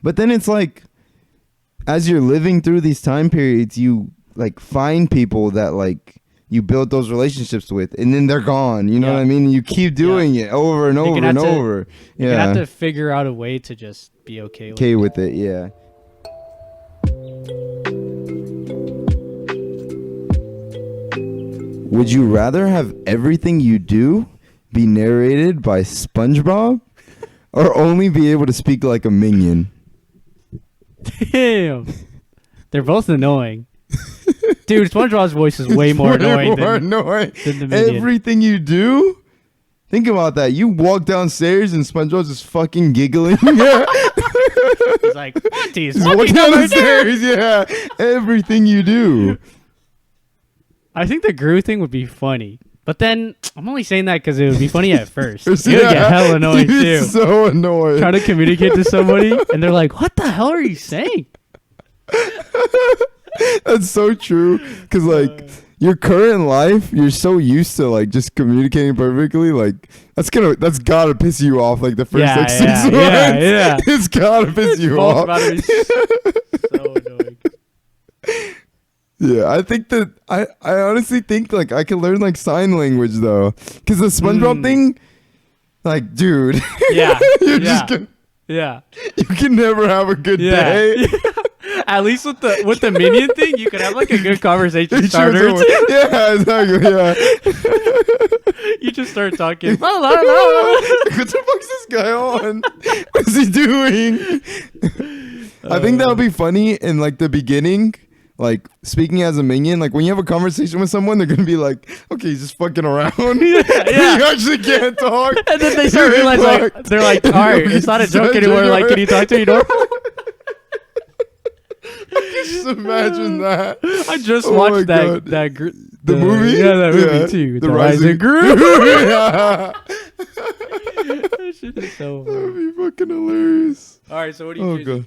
But then it's like, as you're living through these time periods, you like find people that like you build those relationships with, and then they're gone. You know what I mean? You keep doing it over and over and over. You have to figure out a way to just be okay with it. Yeah. Would you rather have everything you do be narrated by SpongeBob, or only be able to speak like a minion? Damn. They're both annoying. Dude, SpongeBob's voice is way more annoying than the minion. Everything you do? Think about that. You walk downstairs and SpongeBob's just fucking giggling. He's like, what is walking downstairs? Yeah. Everything you do. I think the Gru thing would be funny. But then, I'm only saying that because it would be funny at first. It would get hella annoying too. So annoying. Trying to communicate to somebody, and they're like, what the hell are you saying? That's so true. Because, like, your current life, you're so used to, like, just communicating perfectly. Like, that's gotta piss you off, like, the first, 6 months. Yeah. It's gotta piss you off. About to be so annoying. Yeah, I think that I honestly think like I could learn like sign language though, because the SpongeBob thing, like, dude, you're just gonna, you can never have a good day. At least with the minion thing, you could have like a good conversation starter. Yeah, exactly. Yeah. You just start talking. What the fuck's this guy on? What's he doing? I think that would be funny in like the beginning. Like, speaking as a minion, like, when you have a conversation with someone, they're going to be like, okay, he's just fucking around. You actually can't talk. And then they start realizing, like, they're like, all right, it's not a joke anymore. Like, can you talk to me normal? Just imagine that. I just watched the movie? Yeah, that movie, too. The Rising Gru. That shit is so funny. That would be fucking hilarious. All right, so what do you choose? God.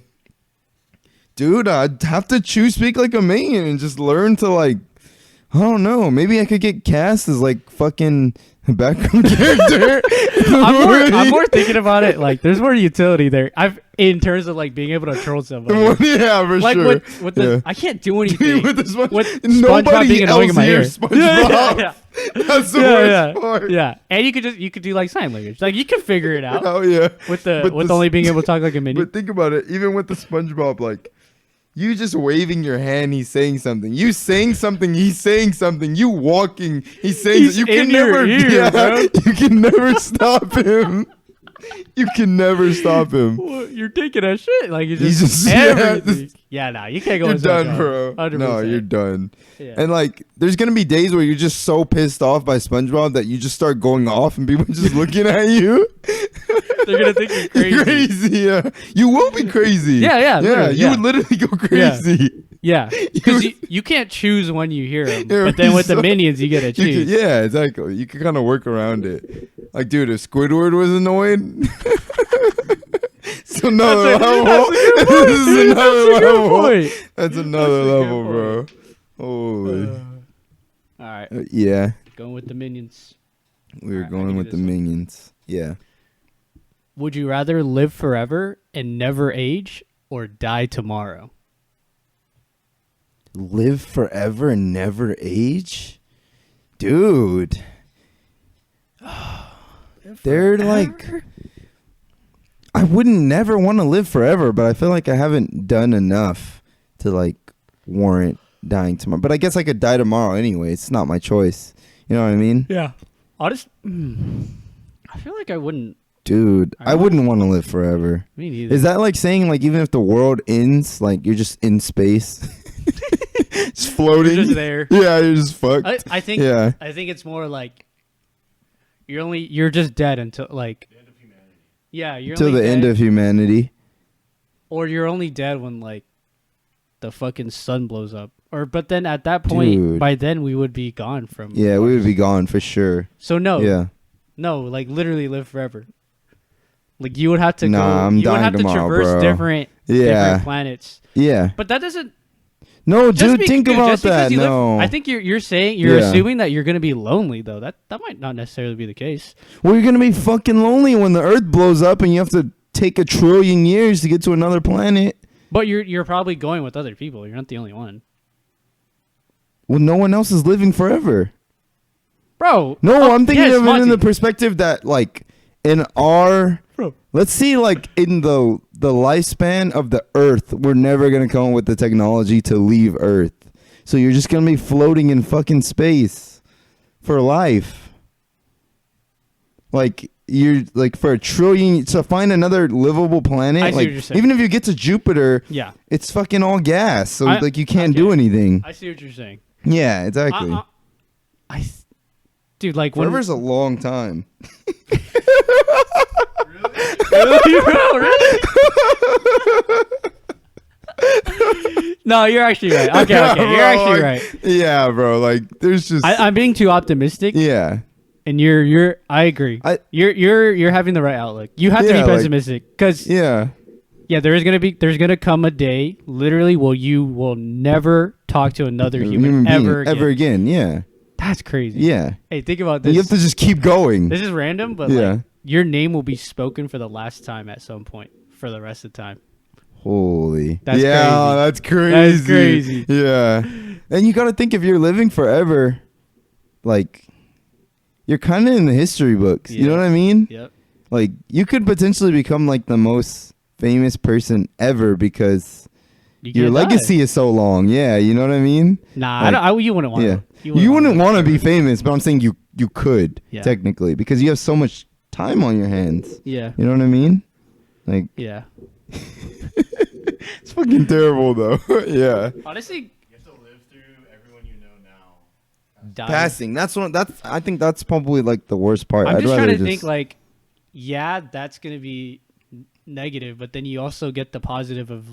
Dude, I'd have to choose speak like a minion and just learn to, like, I don't know. Maybe I could get cast as like fucking background character. I'm more thinking about it like there's more utility there. In terms of like being able to troll somebody. Yeah, for like sure. With the I can't do anything with the with nobody being annoying in my ear. SpongeBob. That's the worst part. Yeah, and you could do like sign language. Like you can figure it out. Oh yeah. With only being able to talk like a minion. But think about it. Even with the SpongeBob, like. You just waving your hand, he's saying something. You saying something, he's saying something. You walking, he's saying something. You can never, you can never stop him. You can never stop him. Well, you're taking a shit. Like, you just everything. No, you can't go. You're done, bro. 100%. No, you're done. Yeah. And like, there's gonna be days where you're just so pissed off by SpongeBob that you just start going off, and people just looking at you. They're gonna think you're crazy. You're crazy, yeah. You will be crazy. Yeah. You would literally go crazy. Yeah, because you can't choose when you hear them. But then with the minions, you get to choose. Yeah, exactly. You can kind of work around it. Like, dude, if Squidward was annoyed, it's another level. This is another level. That's another level, bro. Holy. All right. Yeah. Going with the minions. We were going with the minions. Yeah. Would you rather live forever and never age, or die tomorrow? Live forever and never age? Dude. They're like, I wouldn't never want to live forever, but I feel like I haven't done enough to like warrant dying tomorrow. But I guess I could die tomorrow anyway. It's not my choice. You know what I mean? Yeah. I feel like I wouldn't. Dude, I wouldn't want to live forever. Me neither. Is that like saying like even if the world ends, like you're just in space? Just floating? You're just there. Yeah, you're just fucked. I think it's more like you're just dead until like the end of humanity. Yeah, you're till the end of humanity. Or you're only dead when like the fucking sun blows up. But then at that point, by then we would be gone from. Yeah, we would be gone for sure. So no. Yeah. No, like literally live forever. Like you would have to go. I'm you would have tomorrow, to traverse bro. different planets. Yeah. But that doesn't. No, dude, think about that. No, I think you're assuming that you're gonna be lonely though. That might not necessarily be the case. Well, you're gonna be fucking lonely when the Earth blows up and you have to take 1 trillion years to get to another planet. But you're probably going with other people. You're not the only one. Well, no one else is living forever. Bro. No, I'm thinking yes, of it in Monty. the perspective that, like, in our... Bro. Let's see, like, in the lifespan of the Earth, we're never going to come up with the technology to leave Earth. So you're just going to be floating in fucking space for life. Like, you're, like, for 1 trillion... To find another livable planet, I see like, what you're saying. even if you get to Jupiter, Yeah. it's fucking all gas. So, I- like, you can't okay. do anything. I see what you're saying. Yeah, exactly. Dude, like Forever's a long time. Really, bro? Really? No, you're actually right. Okay, Yeah, you're bro, actually like, right. Yeah, bro. Like, there's just... I'm being too optimistic, yeah. and you're. I agree. You're having the right outlook. You have to Yeah, be like- pessimistic because Yeah. there's gonna come a day literally where you will never talk to another human ever again. Yeah. That's crazy. Yeah. Hey, think about this. You have to just keep going. This is random, but Yeah. like your name will be spoken for the last time at some point for the rest of the time. Holy. That's yeah, crazy. that's crazy. That's crazy. Yeah. And you got to think, if you're living forever, like, you're kind of in the history books. You know Yeah. what I mean? Yep. Like, you could potentially become like the most famous person ever because You your can't die. legacy is so long. Yeah, you know what I mean? Nah, Like, you wouldn't want Yeah. to. You wouldn't want to be famous, but I'm saying you could, Yeah. technically, because you have so much time on your hands. Yeah. You know what I mean? Like, Yeah. it's fucking terrible, though. Yeah. Honestly, You have to live through everyone you know now. die. Passing. I think that's probably like the worst part. I'm I'd just rather trying to think like, yeah, that's gonna be negative, but then you also get the positive of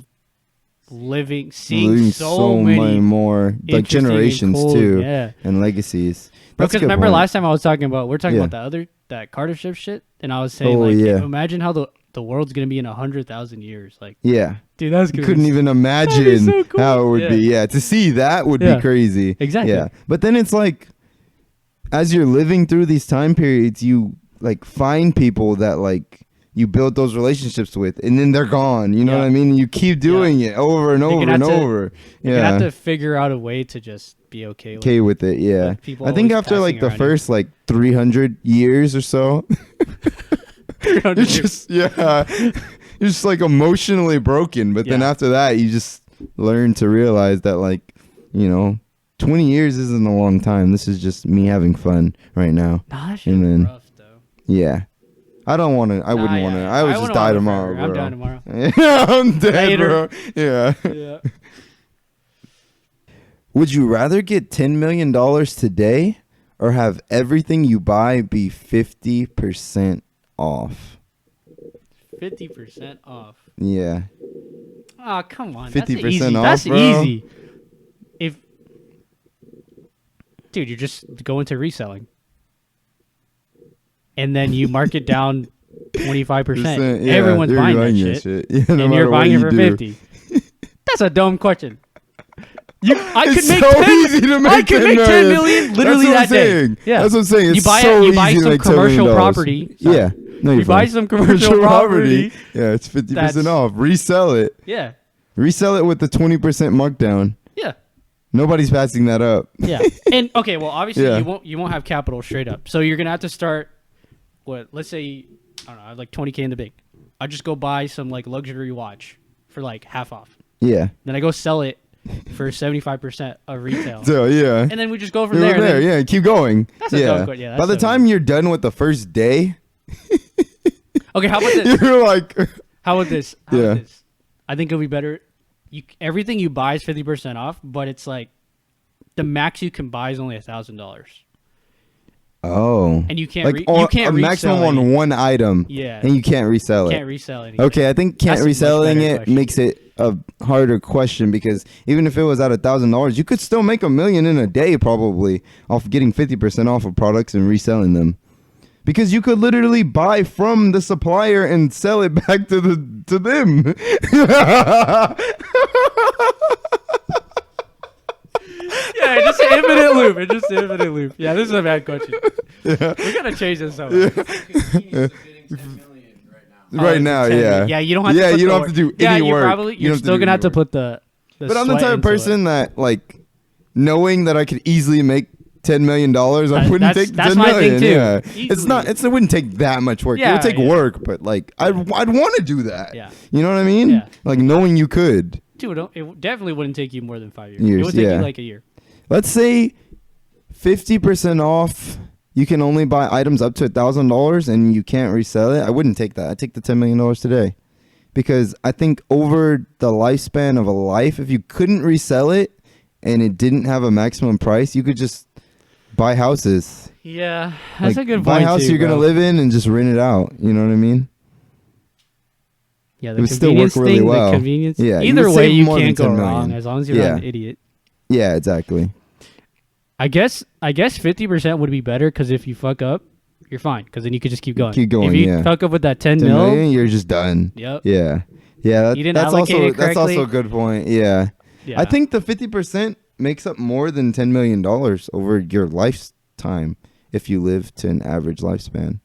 seeing losing so many more, like, interesting and generations cool- too, Yeah. and legacies. That's a Because good remember point. last time I was talking about we're talking Yeah. about that Carter ship shit, and I was saying Oh, like, yeah. imagine how the world's gonna be in 100,000 years. Like, Yeah. dude, that's You gonna couldn't be even imagine so cool. how it would Yeah. be. Yeah, to see that would Yeah. be crazy. Exactly. Yeah, but then it's like, as you're living through these time periods, you like find people that like you build those relationships with, and then they're gone. You know Yeah. what I mean? You keep doing it over and You're over gonna and have to- over. You're gonna have Yeah, to figure out a way to just be okay with okay with it. Yeah, With people I think always after like passing the around you. first like 300 years or so, you're just you're just like emotionally broken. But then Yeah. after that, you just learn to realize that, like, 20 years isn't a long time. This is just me having fun right now. Nah, that shit And then- rough though. Yeah, I don't want to. I wouldn't Nah, want to. yeah. I would wouldn't just die want it tomorrow, forever. bro. I'm dying tomorrow. Yeah, I'm dead, Later. bro. Yeah. Yeah. Would you rather get $10 million today or have everything you buy be 50% off? 50% off. Yeah. Oh, come on. 50% That's easy. off, That's bro. easy. Dude, you're just going to reselling. And then you mark it down 25%. Yeah, Everyone's you're buying that shit. Yeah, no And matter you're what buying it you for do. 50. That's a dumb question. I It's could make so 10, easy to make I could 10 make 10 million. million literally That's that what I'm day. saying. Yeah. That's what I'm saying. It's You buy so you buy easy to some make $10 commercial million. property. Yeah. No, you're You buy fine. some commercial property. Yeah, it's 50% That's- off. Resell it. Yeah. Resell it with the 20% markdown. Yeah. Nobody's passing that up. Yeah. And okay, well obviously Yeah. you won't have capital straight up. So you're gonna have to start let's say I don't know, I have like 20K in the bank. I just go buy some like luxury watch for like half off. Yeah. Then I go sell it for 75% of retail. So, yeah. And then we just go from You're there. there. and then- Yeah, keep going. That's a dumb question. Yeah, By that's the time you're done with the first day, Okay, how about this? you're like, How about this? How Yeah. about this? I think it'll be better. Everything you buy is 50% off, but it's like the max you can buy is only $1,000. oh. And you can't Like you can't a maximum resell on any- one item. Yeah. And you can't resell it. Can't resell anything. Okay, I think can't That's a much reselling better it question. makes it a harder question, because even if it was at $1,000, you could still make $1 million in a day probably off getting 50% off of products and reselling them. Because you could literally buy from the supplier and sell it back to them. Yeah, it's just an infinite loop. It's just an infinite loop. Yeah, this is a bad question. We gotta change this up. What's the convenience of getting 10 million right now? right now. Yeah. Yeah, you don't have to. Yeah, put you the don't have to work. do any yeah, work. Probably, You you're don't have to still do gonna have any to put the. But I'm the sweat type of into it. person that like knowing that I could easily make $10 million. I That- wouldn't take that's 10 my thing, million. too. Yeah, it's Easily. not. It wouldn't take that much work. It Yeah, would take yeah. work, but like I'd want to do that. Yeah. You know what I mean? Yeah. Like knowing you could. Dude, it definitely wouldn't take you more than 5 years. Years, It would take yeah. you like a year. Let's say 50% off. You can only buy items up to $1,000 and you can't resell it. I wouldn't take that. I'd take the $10 million today. Because I think over the lifespan of a life, if you couldn't resell it and it didn't have a maximum price, you could just buy houses. Yeah, that's Like, a good buy point. a house too, you're going to bro. live in and just rent it out. You know what I mean? Yeah, it the would still work convenience really thing, well. the convenience. Yeah, you Either would way, save you more than can't go 10 wrong million. as long as you're Yeah. not an idiot. Yeah, exactly. I guess 50% would be better because if you fuck up, you're fine because then you could just keep going. Keep going, If you yeah. fuck up with that 10 $10 mil, million, you're just done. yep. Yeah. Yeah, You didn't that's allocate also it that's also a correctly. good point. Yeah. Yeah. I think the 50% makes up more than $10 million over your lifetime if you live to an average lifespan.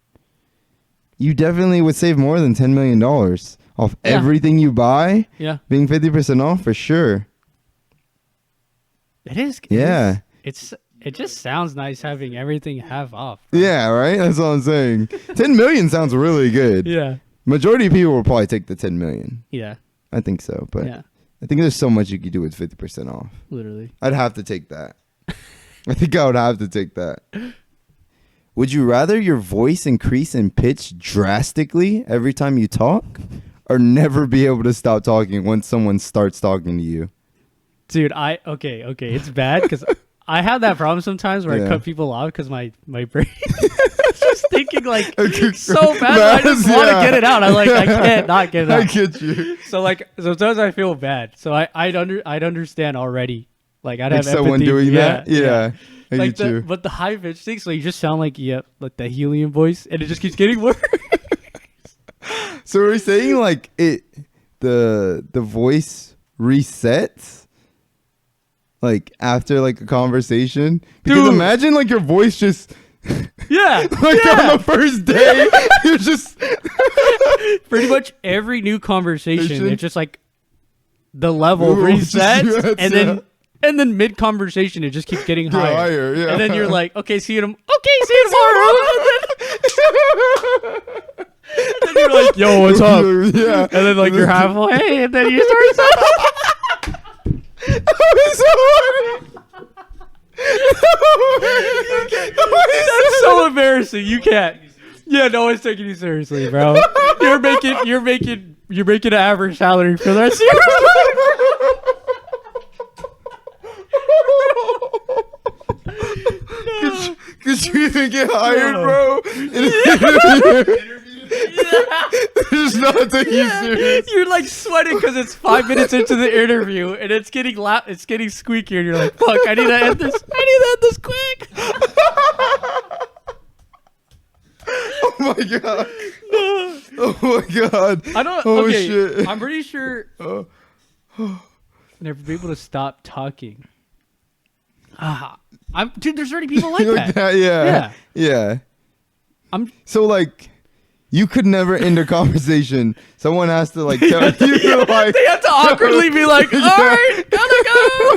You definitely would save more than $10 million off Yeah. everything you buy, Yeah, being 50% off for sure. it is. Yeah. It just sounds nice having everything half off. Yeah, right? That's all I'm saying. 10 million sounds really good. Yeah. Majority of people will probably take the 10 million. Yeah. I think so, but Yeah. I think there's so much you could do with 50% off. Literally. I'd have to take that. I think I would have to take that. Would you rather your voice increase in pitch drastically every time you talk or never be able to stop talking once someone starts talking to you? Dude, okay, it's bad because I have that problem sometimes where I Yeah. cut people off because my brain is just thinking like Okay, so bad that I just want to yeah. get it out. I can't not get it I out. get you. So like sometimes I feel bad. So I'd understand already. Like I'd Like have someone empathy. doing that? Yeah. I Like get you. but the high pitch thing, so you just sound like like the helium voice, and it just keeps getting worse. So we're saying like the voice resets like after like a conversation? Because Dude. imagine like your voice just Yeah, like yeah. on the first day you're just Pretty much every new conversation, Conversation? it's just like the level Ooh, just- resets, yes, and then mid conversation, it just keeps getting Go higher. higher, yeah. And then you're like, okay, see you tomorrow. And then you're like, yo, what's up? Yeah. And then like you're halfway, and then you start saying, that's so embarrassing. You can't. Yeah, no one's taking you seriously, bro. You're making an average salary for that Could you even get hired, bro? Just not taking you serious. You're like sweating because it's 5 minutes into the interview and it's getting loud, it's getting squeaky, and you're like, "Fuck, I need to end this. I need to end this quick." Oh my god. Oh my god. I don't. Oh okay, shit. I'm pretty sure never be able to stop talking. Dude, there's already people like that. Yeah. Yeah. I'm. So like you could never end a conversation. Someone has to like tell you like They have to awkwardly be like, "All right, gotta go."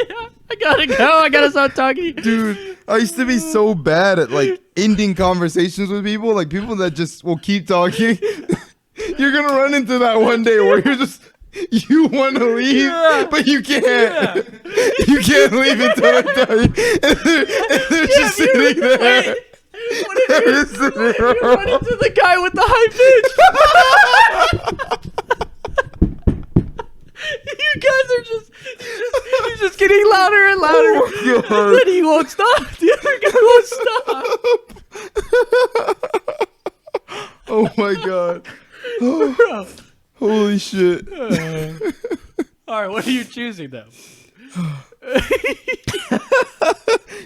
Yeah, I gotta go. I gotta stop talking. dude, I used to be so bad at like ending conversations with people, like people that just will keep talking. You're gonna run into that one day where you're just you want to leave, Yeah. but you can't. You can't leave until I tell you. And they're just sitting there. Wait, what if They're sitting there. you run into the guy with the high pitch? You guys are he's just getting louder and louder. Oh my God. And then he won't stop. The other guy won't stop. Oh my god. Bro. Holy shit. All right, what are you choosing though?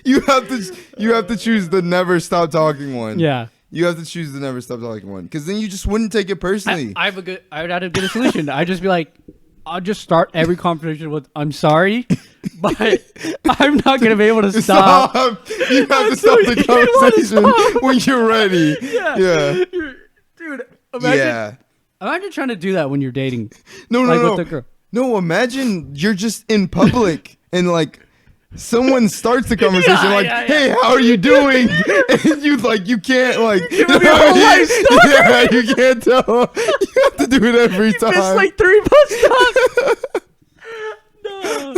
You have to choose the never stop talking one. Yeah. You have to choose the never stop talking one, because then you just wouldn't take it personally. I would have to get a solution. I'd just be like, I'll just start every conversation with, "I'm sorry, but I'm not gonna be able to stop." You have to Until stop the you wanna conversation stop. when you're ready. Yeah. Dude, Yeah. Imagine trying to do that when you're dating. No, like no, with no. the girl. No, imagine you're just in public and like someone starts the conversation like, yeah. "Hey, how are you doing?" And you can't like Give me your whole life story. Yeah, you can't tell. You have to do it every time. Missed like 3 bus stops. No.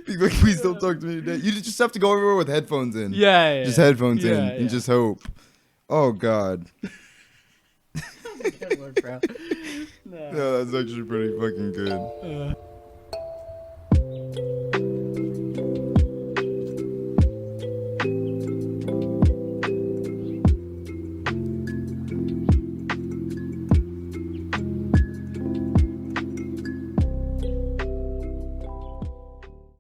Be like, please don't talk to me today. You just have to go everywhere with headphones in. Yeah. Just headphones in Yeah, and yeah. just hope. Oh God. Good word, bro. Yeah, that's actually pretty fucking good.